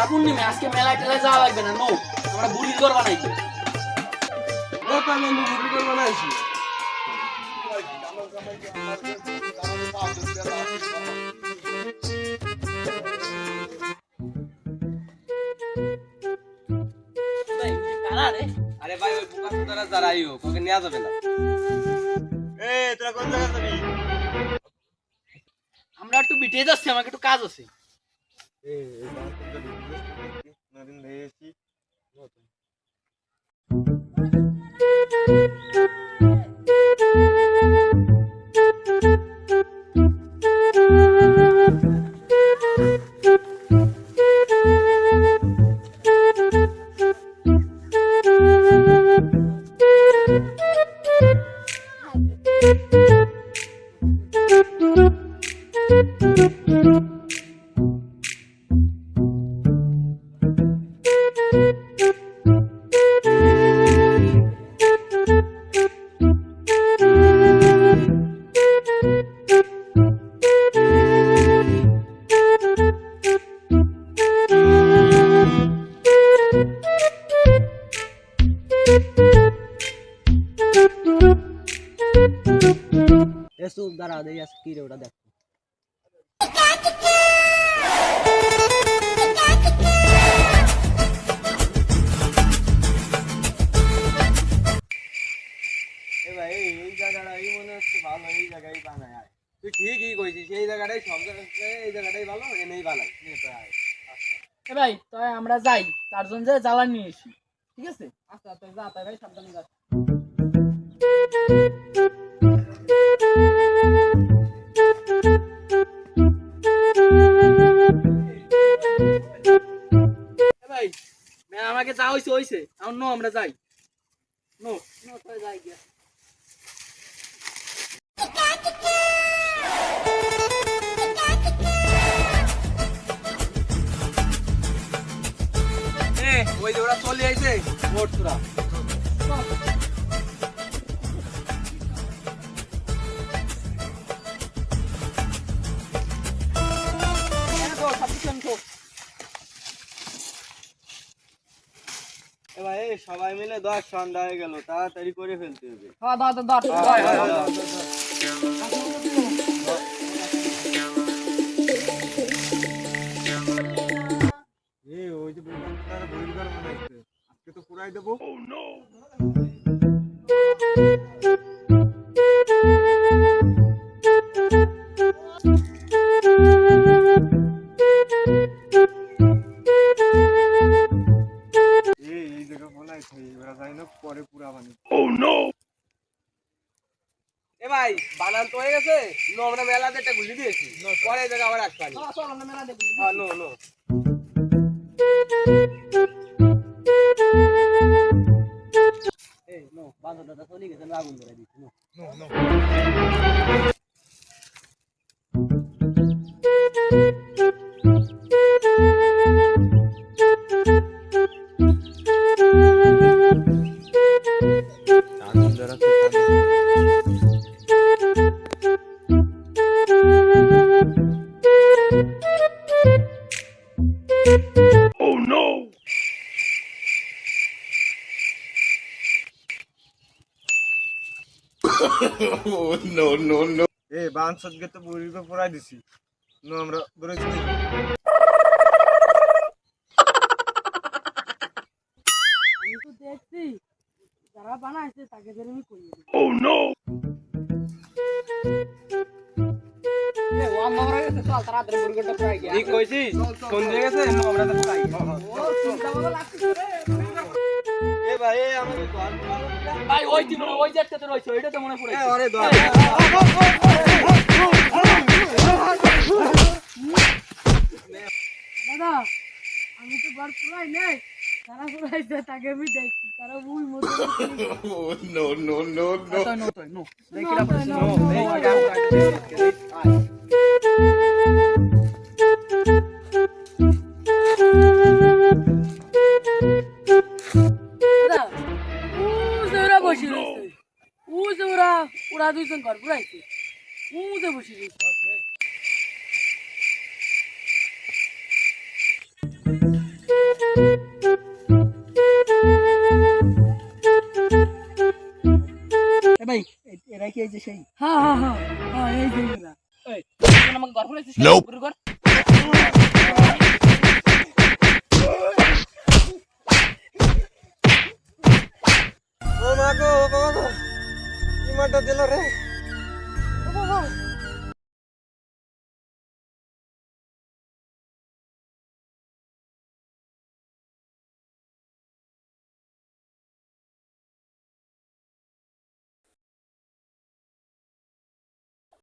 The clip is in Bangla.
পূর্ণিমা আজকে মেলায় টেলায় যাওয়া লাগবে না। নো, আমরা বুড়ির ঘর বানাইছি। আরে ভাই ওই বোকা সুতারা যারাই হোক ওকে নেওয়া যাবে না। তোরা কোন জায়গা যাবি? আমরা একটু বিটে যাচ্ছি, আমাকে একটু কাজ আছে। নদিন ভেয়েছি এসব দাঁড়া দেই আজকে কি রে ওটা দেখ। এই জায়গাটাই মনে হচ্ছে ভালো, এই জায়গায় বানায়। আর তুই ঠিকই কইছিস, এই জায়গাটাই সব জায়গায় এই জায়গাটাই ভালো, এনেই বানাই। ভাই তাই আমরা যাই, চারজন যে জ্বালানি নিয়ে এসি। ঠিক আছে, আচ্ছা আচ্ছা যা তাই ভাই, সাবধানে যা। ভাই আমাকে যা হইছে হইছে, এখন নো আমরা যাই। নো নো তাই যাই গিয়া। ওই যে ওরা চলে আইছে ওর তোরা। এবার এই সবাই মিলে 10 সন্ধ্যা হয়ে গেল, তাড়াতাড়ি করে ফেলতে হবে। হ্যাঁ দাও দাও দাও। ওই যে তারা বহির্ঘর বানাইছে, আজকে তো পুরাই দেবো। এই জায়গা বানাইছে, এবার যাই না পরে পুরা বানাই। এ ভাই বানান তো হয়ে গেছে, নো আমরা মেলাতে একটা গুলি দিয়েছি, পরে এই জায়গা আবার আসবানি। চল আমরা মেলা দেখব। হ্যাঁ নো নো। এই নো বাঁধটা চলে গেছে, আগুন ধরে দিচ্ছি। নো নো বান সদকে তো বুড়িকে পড়াই দিছি। নো আমরা ধরেছি। আমি তো দেখছি যারা বানাইছে তাকে ধরে আমি কই দিই। ও আমরা গেছে, চল তাড়াতাড়ি বুড়িটা প্রায় গিয়া। ঠিক কইছিস, ফোন দিয়ে গেছে, নো আমরা তো যাই। ও চিন্তা ভালো লাগছে রে। এ ভাই এই আমাকে ঘর বানাবো না। ভাই ওই দিন ওই যে একটা তো রইছে, ওইটা তো মনে পড়ে। আরে দর দাদা আমি তো ঘর পুরাই নাই, তারা পুরাইছে তাকে আমি দেখছি, তারা ওই মতো no no no no no দেখিরা পড়ছে। নো এই কাম বসে রয়েছে, ও যে ওরা দুইজন ঘর পুরাইছে, ও যে বসে রয়েছে। এ ভাই এরা কি এই যে সেই হ্যাঁ হ্যাঁ হ্যাঁ হ্যাঁ এই যে এরা। এই তুই আমাকে ঘর ফেলেছিস পুরো ঘর ও মা গো, ও বাবা গো, কি মারটা দিল রে, ও বাবা।